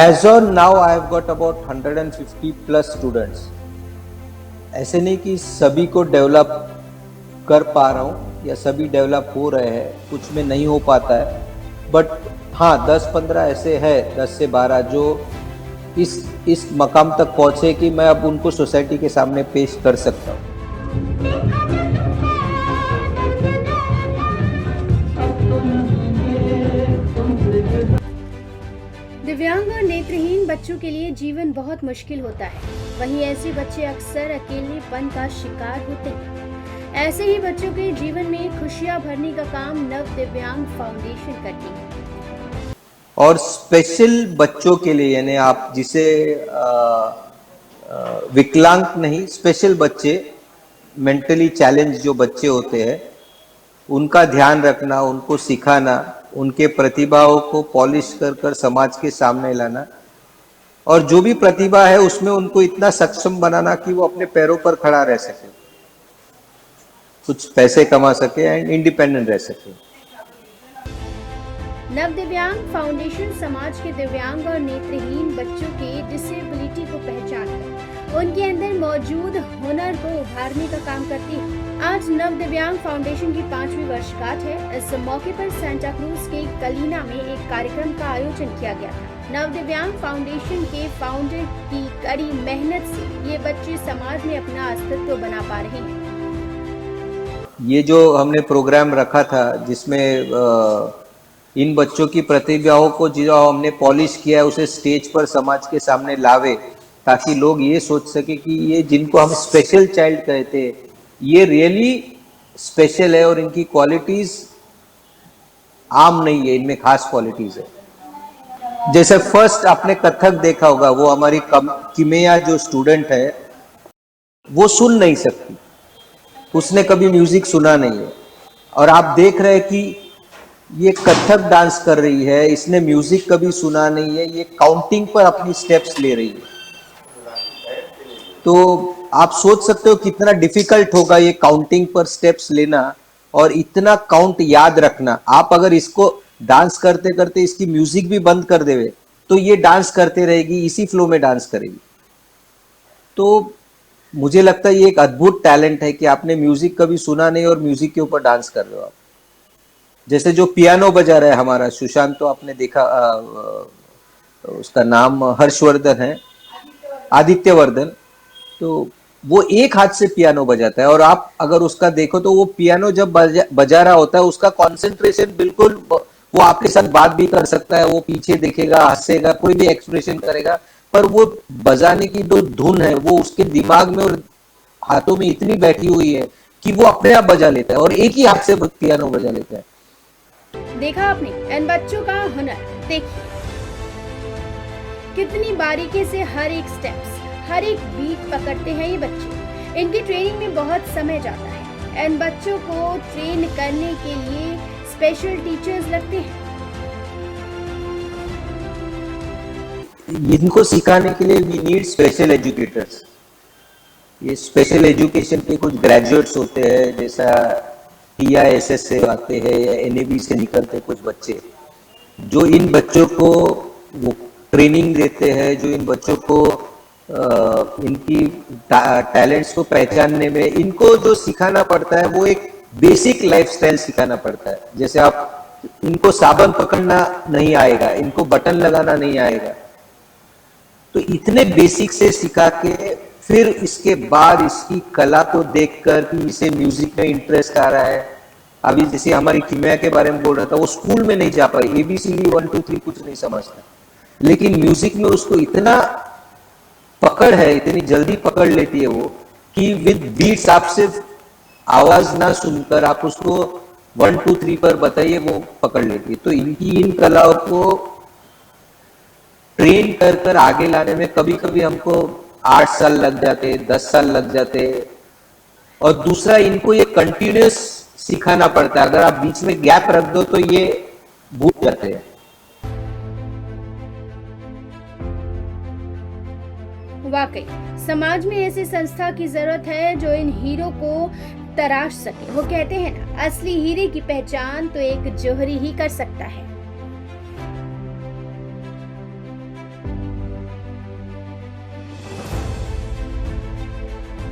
As on now, I have got about 150 plus students. ऐसे नहीं कि सभी को डेवलप कर पा रहा हूँ या सभी डेवलप हो रहे हैं, कुछ में नहीं हो पाता है, बट हाँ 10-15 ऐसे हैं, 10 से 12 जो इस मकाम तक पहुँचे कि मैं अब उनको सोसाइटी के सामने पेश कर सकता हूँ। दिव्यांग और नेत्रहीन बच्चों के लिए जीवन बहुत मुश्किल होता है। वहीं ऐसे बच्चे अक्सर अकेलेपन का शिकार होते हैं। ऐसे ही बच्चों के जीवन में खुशियां भरने का काम नव दिव्यांग फाउंडेशन करती है। और स्पेशल बच्चों के लिए, यानी आप जिसे विकलांग नहीं, स्पेशल बच्चे, मेंटली चैलेंज जो बच्चे होते हैं, उनका ध्यान रखना, उनको सिखाना, उनके प्रतिभाओं को पॉलिश कर समाज के सामने लाना, और जो भी प्रतिभा है उसमें उनको इतना सक्षम बनाना कि वो अपने पैरों पर खड़ा रह सके, कुछ पैसे कमा सके एंड इंडिपेंडेंट रह सके। नव दिव्यांग फाउंडेशन समाज के दिव्यांग और नेत्रहीन बच्चों के डिसेबिलिटी को पहचानकर उनके अंदर मौजूद हुनर को उभारने का काम करती है। आज नव दिव्यांग फाउंडेशन की 5वीं वर्षगांठ है। इस मौके पर सांता क्रूज के कलीना में एक कार्यक्रम का आयोजन किया गया था। नव दिव्यांग फाउंडेशन के फाउंडर की कड़ी मेहनत से ये बच्चे समाज में अपना अस्तित्व बना पा रहे हैं। ये जो हमने प्रोग्राम रखा था जिसमें इन बच्चों की प्रतिभाओं को जो हमने पॉलिश किया है उसे स्टेज पर समाज के सामने लावे, ताकि लोग ये सोच सके कि ये जिनको हम स्पेशल चाइल्ड कहते हैं ये रियली स्पेशल है और इनकी क्वालिटीज आम नहीं है, इनमें खास क्वालिटीज है। जैसे फर्स्ट आपने कथक देखा होगा, वो हमारी किमेया जो स्टूडेंट है वो सुन नहीं सकती, उसने कभी म्यूजिक सुना नहीं है, और आप देख रहे हैं कि ये कथक डांस कर रही है, इसने म्यूजिक कभी सुना नहीं है, ये काउंटिंग पर अपनी स्टेप्स ले रही है। तो आप सोच सकते हो कितना डिफिकल्ट होगा ये काउंटिंग पर स्टेप्स लेना और इतना काउंट याद रखना। आप अगर इसको डांस करते करते इसकी म्यूजिक भी बंद कर देवे तो ये डांस करते रहेगी, इसी फ्लो में डांस करेगी। तो मुझे लगता है ये एक अद्भुत टैलेंट है कि आपने म्यूजिक कभी सुना नहीं और म्यूजिक के ऊपर डांस कर रहे हो आप। जैसे जो पियानो बजा रहा है हमारा सुशांत, तो आपने देखा उसका नाम हर्षवर्धन है, आदित्यवर्धन, तो वो एक हाथ से पियानो बजाता है, और आप अगर उसका देखो तो वो पियानो जब बजा रहा होता है उसका कंसंट्रेशन बिल्कुल, वो आपके साथ बात भी कर सकता है, वो पीछे देखेगा, हंसेगा, कोई भी एक्सप्रेशन करेगा, पर वो बजाने की जो धुन है वो उसके दिमाग में और हाथों में इतनी बैठी हुई है कि वो अपने आप बजा लेता है और एक ही हाथ से पियानो बजा लेता है। देखा आपने इन बच्चों का हुनर, देखिए कितनी बारीकी से हर एक स्टेप्स, हर एक बीट पकड़ते हैं ये बच्चे। इनकी ट्रेनिंग में बहुत समय जाता है। इन बच्चों को ट्रेन करने के लिए स्पेशल टीचर्स लगते हैं। इनको सिखाने के लिए वी नीड स्पेशल एजुकेटर्स। ये स्पेशल एजुकेशन के कुछ ग्रेजुएट्स होते हैं, जैसा TISS से आते हैं या NAB से निकलते कुछ बच्चे, जो इन बच्चों को वो ट्रेनिंग देते हैं, जो इन बच्चों को इनकी टैलेंट्स को पहचानने में इनको जो सिखाना पड़ता है वो एक बेसिक लाइफस्टाइल सिखाना पड़ता है। जैसे आप इनको साबुन पकड़ना नहीं आएगा, इनको बटन लगाना नहीं आएगा, तो इतने बेसिक से सिखा के फिर इसके बाद इसकी कला को देखकर कि इसे म्यूजिक में इंटरेस्ट आ रहा है। अभी जैसे हमारी किमिया के बारे में बोल रहा था, वो स्कूल में नहीं जा पाई, ABCD 1 2 3 कुछ नहीं समझता, लेकिन म्यूजिक में उसको इतना पकड़ है, इतनी जल्दी पकड़ लेती है वो कि विद बीट्स आप सिर्फ आवाज ना सुनकर आप उसको 1 2 3 पर बताइए, वो पकड़ लेती है। तो इनकी इन कलाओं को ट्रेन कर आगे लाने में कभी कभी हमको 8 साल लग जाते, 10 साल लग जाते, और दूसरा इनको ये कंटिन्यूस सिखाना पड़ता है। अगर आप बीच में गैप रख दो तो ये भूल जाते हैं। वाकई समाज में ऐसी संस्था की जरूरत है जो इन हीरो को तराश सके। वो कहते हैं ना, असली हीरे की पहचान तो एक जौहरी ही कर सकता है।